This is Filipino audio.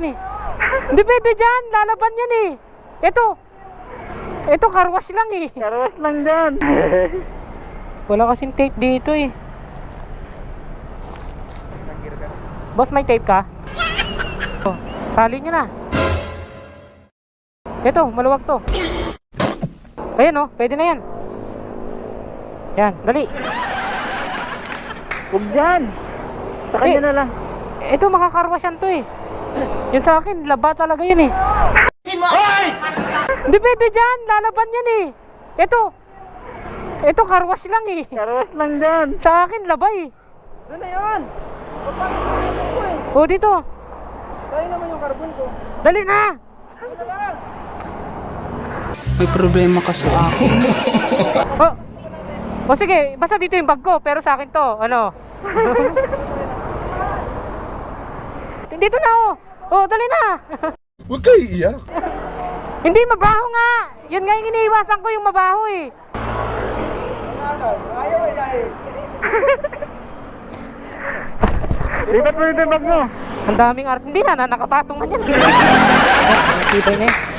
yan eh. Hindi pwede dyan, lalaban yan eh. Ito carwash lang eh. Carwash lang dyan. Wala kasing tape dito eh. Boss, may tape ka? Oh, tali nyo na. Ito, maluwag to. Ayan oh, pwede na yan. Yan, dali. Huwag dyan. Sa kanya na lang. Ito, makakarwasyan to eh. Yun sa akin, laba talaga yun eh. Hoy! Hindi pwede dyan, lalaban yan eh. Ito carwash lang eh. Carwash lang dyan. Sa akin, labay. Doon na yun. O dito. Tayo naman yung carbon ko. Dali na. May problema ka sa akin. O sige, basta dito yung bag ko, pero sa akin to, ano? Dito na oh. O, dali na. Huwag kayo iiyak. Hindi, mabaho nga. Yun nga yung iniiwasan ko, yung mabaho eh. Ayaw eh dahil. Lipat mo yung bag mo. Ang daming art. Hindi na, nakapatong na yan. Nakitay na yan.